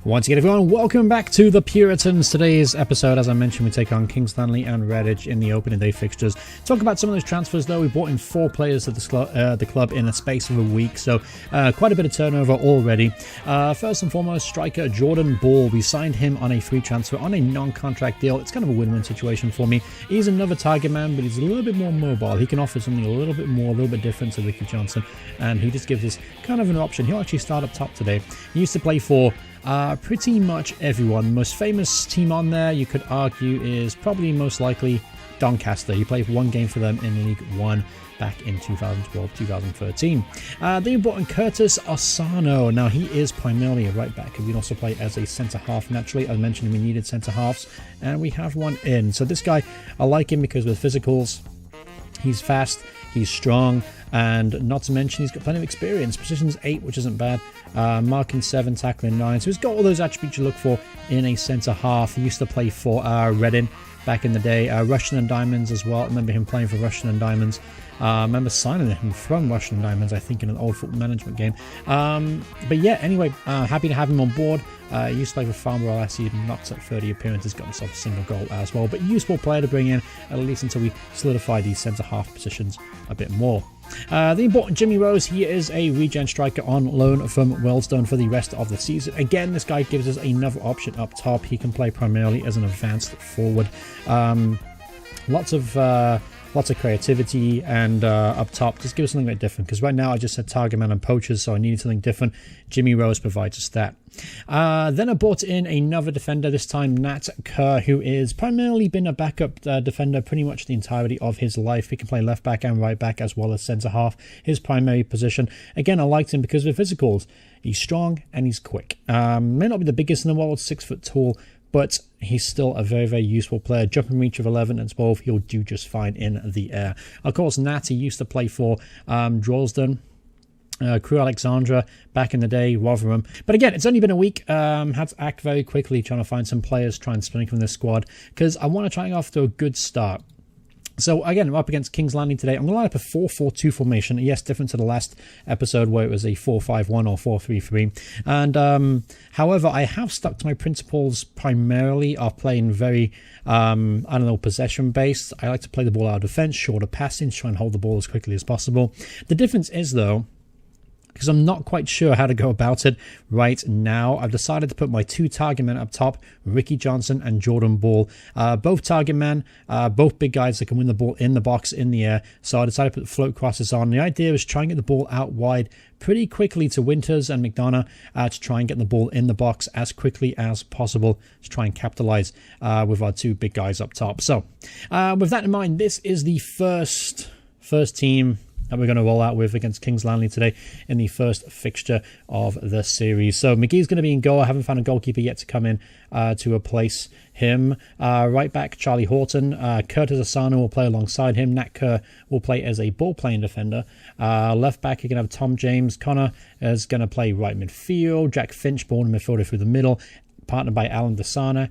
Once again, everyone, welcome back to the Puritans. Today's episode, as I mentioned, we take on Kings Langley and Relish in the opening day fixtures. Talk about some of those transfers, though. We brought in 4 players to the club in a space of a week, so quite a bit of turnover already. First and foremost, striker Jordan Ball. We signed him on a free transfer on a non-contract deal. It's kind of a win-win situation for me. He's another target man, but he's a little bit more mobile. He can offer something a little bit more, a little bit different to Ricky Johnson, and he just gives us kind of an option. He'll actually start up top today. He used to play for pretty much everyone. The most famous team on there, you could argue, is probably most likely Doncaster. He played 1 game for them in League 1 back in 2012-2013. They brought in Curtis Asano. Now, he is primarily a right back. He can also play as a centre-half naturally. I mentioned we needed centre-halves, and we have one in. So this guy, I like him because with physicals, he's fast, he's strong, and not to mention he's got plenty of experience. Position's 8, which isn't bad. Marking 7, tackling 9. So he's got all those attributes you look for in a centre-half. He used to play for Reading back in the day. Russian and Diamonds as well. I remember him playing for Russian and Diamonds. I remember signing him from Russian and Diamonds, I think, in an old football management game. But yeah, anyway, happy to have him on board. He used to play for Farnborough last season, knocked at 30 appearances, got himself a single goal as well. But useful player to bring in, at least until we solidify these centre-half positions a bit more. They bought Jimmy Rose. He is a regen striker on loan from Wealdstone for the rest of the season. Again, this guy gives us another option up top. He can play primarily as an advanced forward. Lots of creativity, and up top, just give us something a bit different, because right now I just said target man and poachers, so I needed something different. Jimmy Rose provides us that. Then I brought in another defender, this time Nat Kerr, who is primarily been a backup defender pretty much the entirety of his life. He can play left back and right back as well as centre half, his primary position. Again, I liked him because of physicals. He's strong and he's quick. May not be the biggest in the world, 6 foot tall, but he's still a very, very useful player. Jumping reach of 11 and 12, he'll do just fine in the air. Of course, Natty used to play for Droylsden, Crew Alexandra back in the day, Rotherham. But again, it's only been a week. Had to act very quickly trying to find some players, try and strengthen this squad, because I want to try and get off to a good start. So again, we're up against Kings Landing today. I'm going to line up a 4-4-2 formation. Yes, different to the last episode where it was a 4-5-1 or 4-3-3. And however, I have stuck to my principles primarily of playing very, possession based. I like to play the ball out of defense, shorter passing, try and hold the ball as quickly as possible. The difference is, though, because I'm not quite sure how to go about it right now, I've decided to put my 2 target men up top, Ricky Johnson and Jordan Ball. Both target men, both big guys that can win the ball in the box, in the air. So I decided to put float crosses on. The idea is try and get the ball out wide pretty quickly to Winters and McDonough to try and get the ball in the box as quickly as possible to try and capitalize with our 2 big guys up top. So with that in mind, this is the first team that we're going to roll out with against Kings Langley today in the first fixture of the series. So McGee's going to be in goal. I haven't found a goalkeeper yet to come in to replace him. Right back, Charlie Horton. Curtis Asano will play alongside him. Nat Kerr will play as a ball-playing defender. Left back, you're going to have Tom James. Connor is going to play right midfield. Jack Finch, born in midfielder through the middle, partnered by Alan Desana.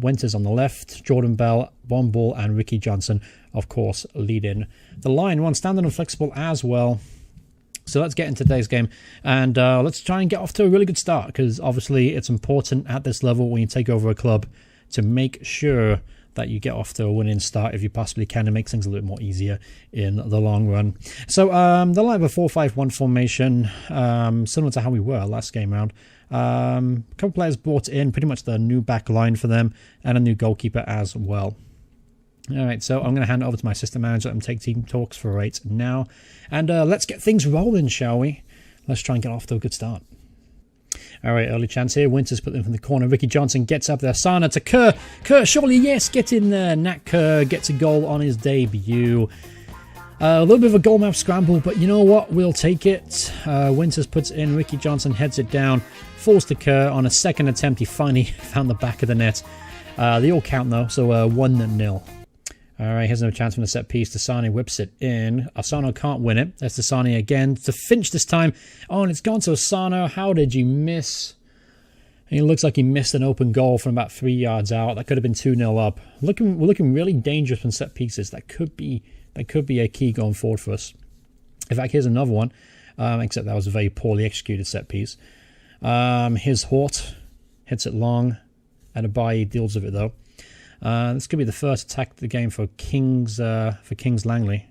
Winters on the left, Jordan Bell, Bon Ball, and Ricky Johnson, of course, leading the line. One standard and flexible as well. So let's get into today's game, and let's try and get off to a really good start, because obviously it's important at this level when you take over a club to make sure that you get off to a winning start if you possibly can, and make things a little bit more easier in the long run. So the line of a 4-5-1 formation, similar to how we were last game round. A couple players brought in, pretty much the new back line for them, and a new goalkeeper as well. All right, so I'm going to hand it over to my assistant manager and take team talks for right now. And let's get things rolling, shall we? Let's try and get off to a good start. All right, early chance here. Winters put them from the corner. Ricky Johnson gets up there. Sana to Kerr. Kerr, surely, yes, get in there. Nat Kerr gets a goal on his debut. A little bit of a goal map scramble, but you know what? We'll take it. Winters puts in. Ricky Johnson heads it down. Falls to Kerr on a second attempt. He finally found the back of the net. They all count, though, so 1-0. All right, here's another chance from the set piece. Dasani whips it in. Asano can't win it. That's Dasani again. To Finch this time. Oh, and it's gone to Asano. How did you miss? It looks like he missed an open goal from about 3 yards out. That could have been 2-0 up. We're looking really dangerous from set pieces. That could be a key going forward for us. In fact, here's another one. Except that was a very poorly executed set piece. Here's Hort. hits it long. Adebayi deals with it though. This could be the first attack of the game for Kings Langley.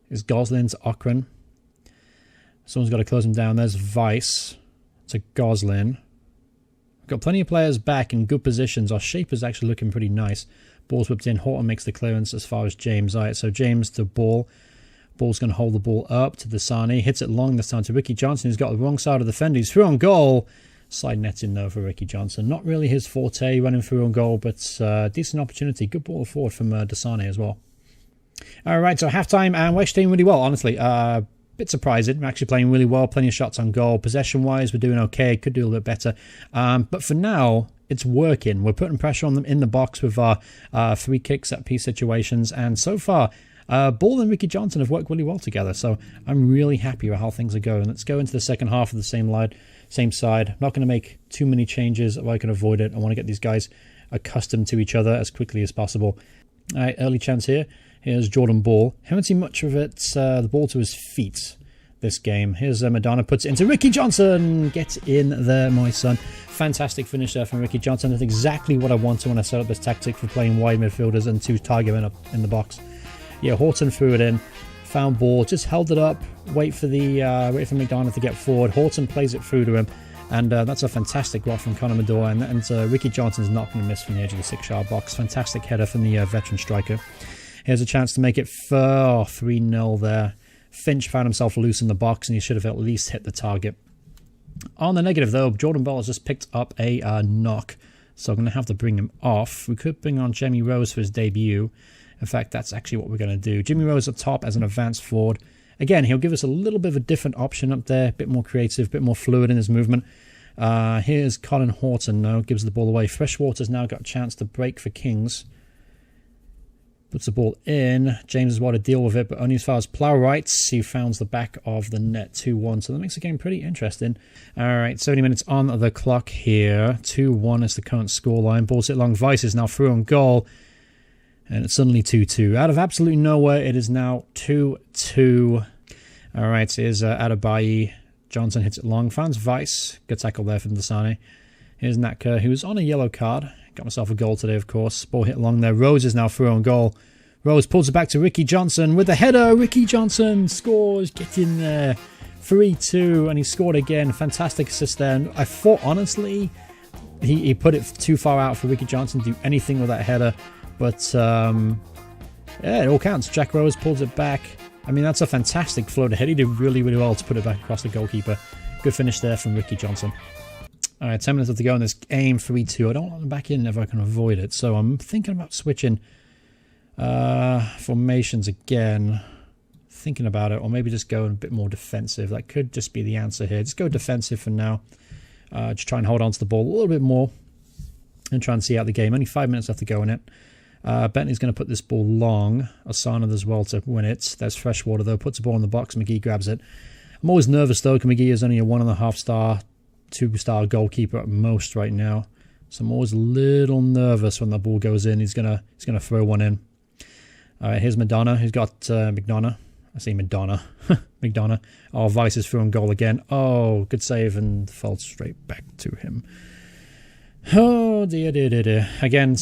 Is Goslin to Okran. Someone's got to close him down. There's Vice to Goslin. Got plenty of players back in good positions. Our shape is actually looking pretty nice. Ball's whipped in. Horton makes the clearance as far as James. All right, so James to Ball. Ball's going to hold the ball up to Dasani. Hits it long this time to Ricky Johnson, who's got the wrong side of the defender. He's through on goal. Side netting though for Ricky Johnson. Not really his forte, running through on goal, but decent opportunity. Good ball forward from Dasani as well. All right, so halftime, and we're actually doing really well, honestly. Bit surprising. We're actually playing really well. Plenty of shots on goal. Possession-wise, we're doing okay. Could do a little bit better. But for now, it's working. We're putting pressure on them in the box with our free kicks at piece situations. And so far, Ball and Ricky Johnson have worked really well together. So I'm really happy with how things are going. Let's go into the second half of the same side. Not going to make too many changes if I can avoid it. I want to get these guys accustomed to each other as quickly as possible. All right, early chance here. Here's Jordan Ball. Haven't seen much of it. The ball to his feet this game. Here's Madonna. Puts it into Ricky Johnson. Get in there, my son. Fantastic finish there from Ricky Johnson. That's exactly what I wanted when I set up this tactic for playing wide midfielders and 2 target men up in the box. Yeah, Horton threw it in. Found Ball. Just held it up. Wait for McDonough to get forward. Horton plays it through to him. And that's a fantastic block from Conor Medore. And Ricky Johnson's not going to miss from the edge of the 6-yard box. Fantastic header from the veteran striker. Here's a chance to make it 3-0 there. Finch found himself loose in the box and he should have at least hit the target. On the negative though, Jordan Ball has just picked up a knock. So I'm going to have to bring him off. We could bring on Jimmy Rose for his debut. In fact, that's actually what we're going to do. Jimmy Rose up top as an advanced forward. Again, he'll give us a little bit of a different option up there. A bit more creative, a bit more fluid in his movement. Here's Colin Horton now. Gives the ball away. Freshwater's now got a chance to break for Kings. Puts the ball in. James has got to deal with it, but only as far as Plowrights. He founds the back of the net 2-1. So that makes the game pretty interesting. All right, 70 minutes on the clock here. 2-1 is the current scoreline. Ball's hit long. Vice is now through on goal. And it's suddenly 2-2. Out of absolutely nowhere, it is now 2-2. All right, here's Adebayi. Johnson hits it long. Finds Vice. Good tackle there from Dasani. Here's Natka, who's on a yellow card. Got myself a goal today, of course. Ball hit long there. Rose is now through on goal. Rose pulls it back to Ricky Johnson with the header. Ricky Johnson scores. Get in there. 3-2, and he scored again. Fantastic assist there. And I thought, honestly, he put it too far out for Ricky Johnson to do anything with that header. But, yeah, it all counts. Jack Rose pulls it back. I mean, that's a fantastic floater head. He did really, really well to put it back across the goalkeeper. Good finish there from Ricky Johnson. All right, 10 minutes left to go in this game, 3-2. I don't want them back in if I can avoid it. So I'm thinking about switching formations again. Thinking about it, or maybe just going a bit more defensive. That could just be the answer here. Just go defensive for now. Just try and hold on to the ball a little bit more and try and see out the game. Only 5 minutes left to go in it. Bentley's going to put this ball long. Osana as well to win it. There's Freshwater, though. Puts the ball in the box. McGee grabs it. I'm always nervous, though, because McGee is only a 1.5-star, 2-star goalkeeper at most right now. So I'm always a little nervous when the ball goes in. He's gonna throw one in. All right, here's Madonna. He's got McDonough. I say Madonna. McDonough. Oh, Vice is through on goal again. Oh, good save and fell straight back to him. Oh, dear. Again,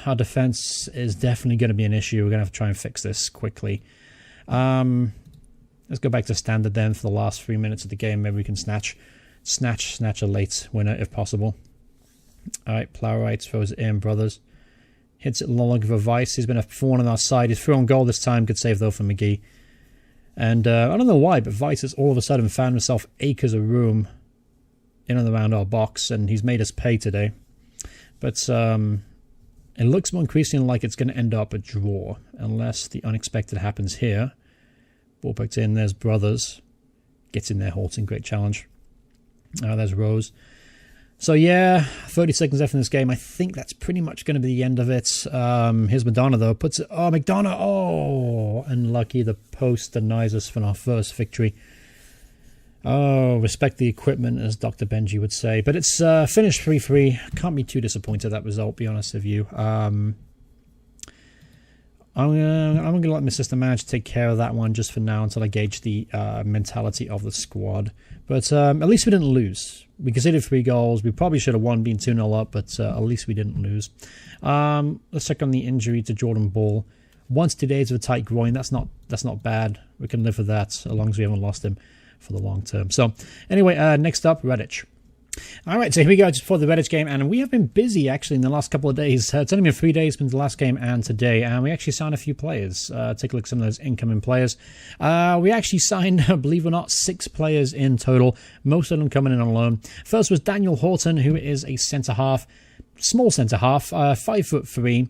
our defense is definitely going to be an issue. We're going to have to try and fix this quickly. Let's go back to standard then for the last 3 minutes of the game. Maybe we can snatch a late winner if possible. All right, Plowright throws it in, brothers. Hits it long for Vice. He's been a thorn on our side. He's through on goal this time. Good save, though, from McGee. And I don't know why, but Vice has all of a sudden found himself acres of room in and around our box, and he's made us pay today. But it looks more increasingly like it's going to end up a draw, unless the unexpected happens here. Ball poked in. There's Brothers. Gets in there, Horton. Great challenge. There's Rose. So yeah, 30 seconds left in this game. I think that's pretty much going to be the end of it. Here's Madonna, though. Puts it... Oh, McDonough! Oh, unlucky. The post denies us from our first victory. Oh, respect the equipment, as Dr. Benji would say. But it's finished 3-3. Can't be too disappointed at that result, be honest with you. I'm gonna let my assistant manager take care of that one just for now until I gauge the mentality of the squad. But at least we didn't lose. We conceded 3 goals. We probably should have won, being 2-0 up, but at least we didn't lose. Let's check on the injury to Jordan Ball. 1 to 2 days of a tight groin. That's not bad. We can live with that as long as we haven't lost him for the long term. So anyway, next up, Relish. All right, so here we go just for the Relish game, and we have been busy actually in the last couple of days. It's only been 3 days between the last game and today, and we actually signed a few players. Take a look at some of those incoming players. We actually signed, believe it or not, 6 players in total, most of them coming in on loan. First was Daniel Horton, who is a centre-half, small centre-half, 5'3".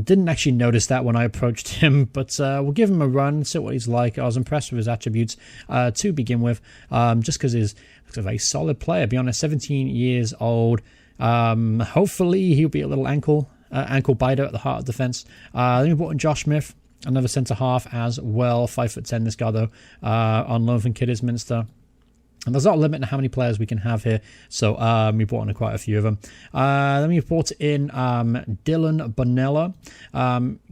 Didn't actually notice that when I approached him, but we'll give him a run, see what he's like. I was impressed with his attributes to begin with, just because he's a very solid player. Be honest, 17 years old. Hopefully he'll be a little ankle biter at the heart of defense. Then we brought in Josh Smith, another centre half as well, 5'10". This guy though, on loan from Kidderminster. And there's not a limit to how many players we can have here, so we brought in quite a few of them. Then we brought in Dylan Bonella.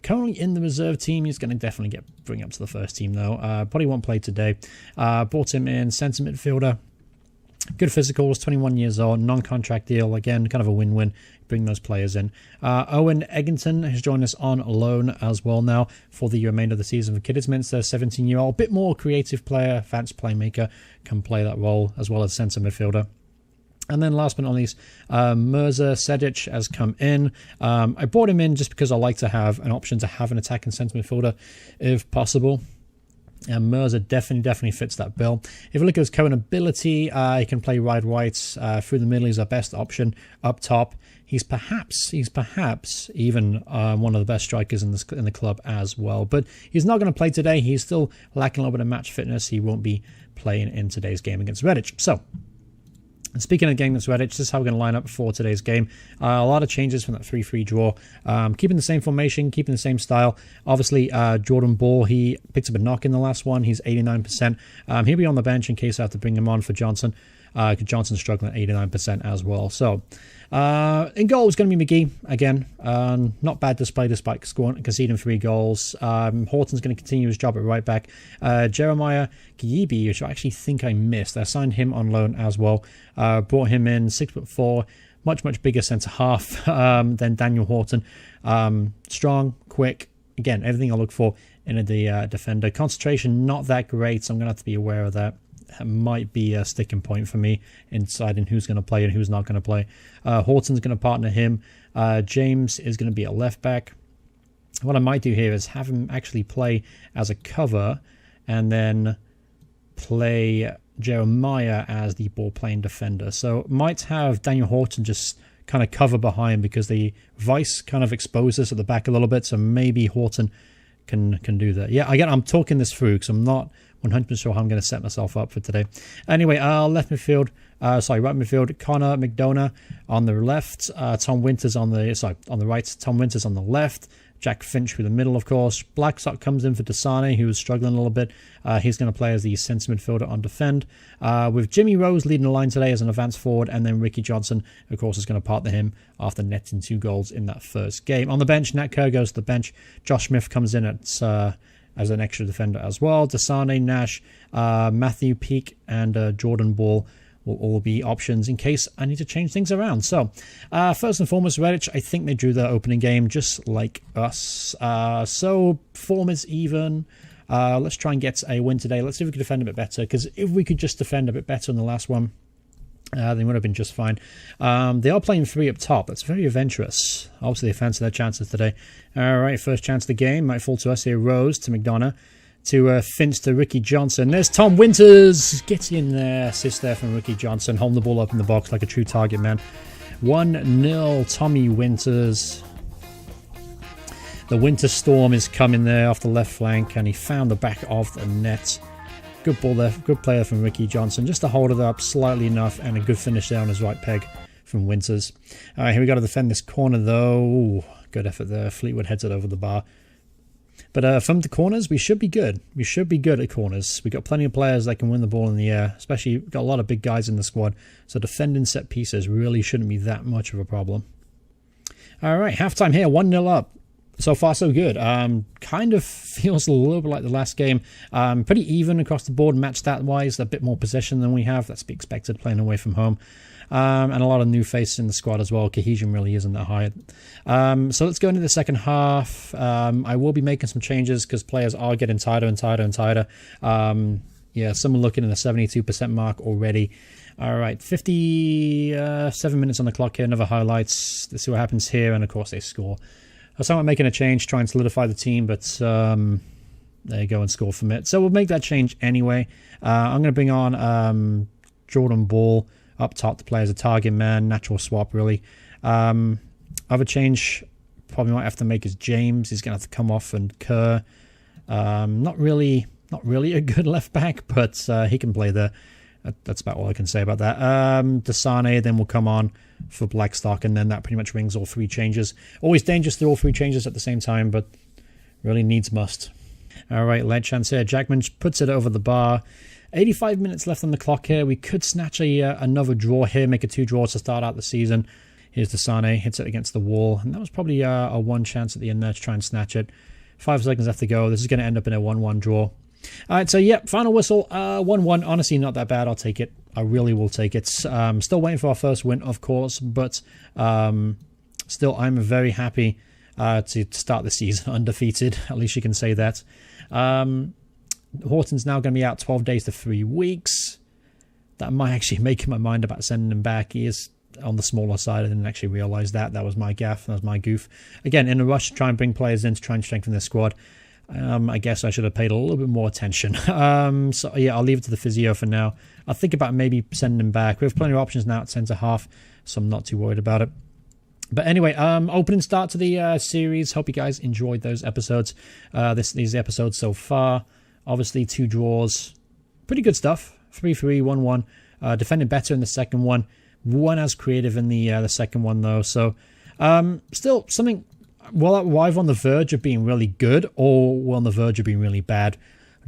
Currently in the reserve team. He's going to definitely bring up to the first team, though. Probably won't play today. Brought him in, centre midfielder. Good physicals, 21 years old, non-contract deal. Again, kind of a win-win. Bring those players in. Owen Eggington has joined us on loan as well now for the remainder of the season for Kidderminster. 17-year-old, bit more creative player, advanced playmaker, can play that role as well as centre midfielder. And then last but not least, Mirza Sedic has come in. I brought him in just because I like to have an option to have an attacking centre midfielder if possible. And Mirza definitely fits that bill. If you look at his current ability, he can play right, through the middle. He's our best option. Up top, he's perhaps even one of the best strikers in the club as well. But he's not going to play today. He's still lacking a little bit of match fitness. He won't be playing in today's game against Relish. So, and speaking of game against Relish, this is how we're going to line up for today's game. A lot of changes from that 3-3 draw. Keeping the same formation, keeping the same style. Obviously, Jordan Ball, he picked up a knock in the last one. He's 89%. He'll be on the bench in case I have to bring him on for Johnson. Because Johnson's struggling at 89% as well. So, in goal is going to be McGee again. Not bad display despite conceding 3 goals. Horton's going to continue his job at right back. Jeremiah Giyibi, which I actually think I missed. I signed him on loan as well. Brought him in, 6'4", much bigger centre half than Daniel Horton. Strong, quick. Again, everything I look for in a defender. Concentration not that great, so I'm going to have to be aware of that. That might be a sticking point for me in deciding who's going to play and who's not going to play. Horton's going to partner him. James is going to be a left back. What I might do here is have him actually play as a cover and then play Jeremiah as the ball-playing defender. So might have Daniel Horton just kind of cover behind because the vice kind of exposes at the back a little bit. So maybe Horton can do that. Yeah, again, I'm talking this through because I'm not 100% sure how I'm going to set myself up for today. Anyway, right midfield, Connor McDonough on the left, Tom Winters on the right, Tom Winters on the left, Jack Finch through the middle, of course. Blackstock comes in for Desane, who was struggling a little bit. He's going to play as the centre midfielder on defend. With Jimmy Rose leading the line today as an advanced forward, and then Ricky Johnson, of course, is going to partner him after netting 2 goals in that first game. On the bench, Nat Kerr goes to the bench. Josh Smith comes in as an extra defender as well. Desane, Nash, Matthew Peake, and Jordan Ball will all be options in case I need to change things around. So, first and foremost, Relish, I think they drew their opening game just like us. So, form is even. Let's try and get a win today. Let's see if we can defend a bit better, because if we could just defend a bit better in the last one, they would have been just fine. They are playing 3 up top. That's very adventurous. Obviously, they fancy their chances today. All right, first chance of the game might fall to us here. Rose to McDonough. To Finch to Ricky Johnson. There's Tom Winters. Gets in there. Assist there from Ricky Johnson. Holding the ball up in the box like a true target man. 1-0 Tommy Winters. The Winter Storm is coming there off the left flank, and he found the back of the net. Good ball there. Good player from Ricky Johnson. Just to hold it up slightly enough, and a good finish there on his right peg from Winters. All right, here we got to defend this corner though. Ooh, good effort there. Fleetwood heads it over the bar. But from the corners, we should be good. We should be good at corners. We've got plenty of players that can win the ball in the air, especially we've got a lot of big guys in the squad. So defending set pieces really shouldn't be that much of a problem. All right, halftime here, 1-0 up. So far, so good. Kind of feels a little bit like the last game. Pretty even across the board, match stat-wise. A bit more possession than we have. That's to be expected playing away from home. And a lot of new faces in the squad as well. Cohesion really isn't that high. So let's go into the second half. I will be making some changes because players are getting tighter and tighter and tighter. Yeah, some are looking in the 72% mark already. All right, 57 minutes on the clock here. Another highlights. Let's see what happens here. And, of course, they score. I was thinking about making a change, try and solidify the team, but there you go and score from it. So we'll make that change anyway. I'm going to bring on Jordan Ball up top to play as a target man. Natural swap, really. Other change probably might have to make is James. He's going to have to come off, and Kerr. Not really a good left back, but he can play there. That's about all I can say about that. Desane then will come on for Blackstock, and then that pretty much rings all three changes. Always dangerous to do all three changes at the same time, but really needs must. All right, lead chance here. Jackman puts it over the bar. 85 minutes left on the clock here. We could snatch another draw here, make it 2 draws to start out the season. Here's Desane, hits it against the wall, and that was probably a one chance at the end there to try and snatch it. 5 seconds left to go. This is going to end up in a 1-1 draw. All right, so yeah, final whistle, 1-1. Honestly, not that bad. I'll take it. I really will take it. Still waiting for our first win, of course, but still, I'm very happy to start the season undefeated. At least you can say that. Horton's now going to be out 12 days to 3 weeks. That might actually make my mind about sending him back. He is on the smaller side. I didn't actually realise that. That was my gaffe. That was my goof. Again, in a rush to try and bring players in to try and strengthen their squad. I guess I should have paid a little bit more attention. So yeah, I'll leave it to the physio for now. I'll think about maybe sending him back. We have plenty of options now at centre-half, so I'm not too worried about it. But anyway, opening start to the series. Hope you guys enjoyed those episodes. These episodes so far. Obviously, 2 draws. Pretty good stuff. 3-3, 1-1. Defended better in the second one. One as creative in the second one, though. So, still something... Well, we're either on the verge of being really good or we're on the verge of being really bad.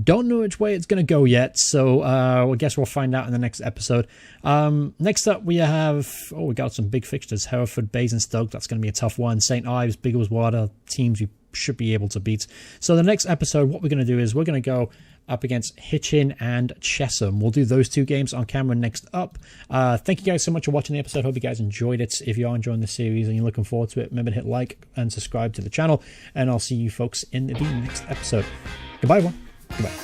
Don't know which way it's going to go yet, so I guess we'll find out in the next episode. Next up, we have... Oh, we got some big fixtures. Hereford, Basingstoke. That's going to be a tough one. St. Ives, Biggleswater, teams we should be able to beat. So the next episode, what we're going to do is we're going to go up against Hitchin and Chesham. We'll do those 2 games on camera next up. Thank you guys so much for watching the episode. Hope you guys enjoyed it. If you are enjoying the series and you're looking forward to it, remember to hit like and subscribe to the channel. And I'll see you folks in the next episode. Goodbye, everyone. Goodbye.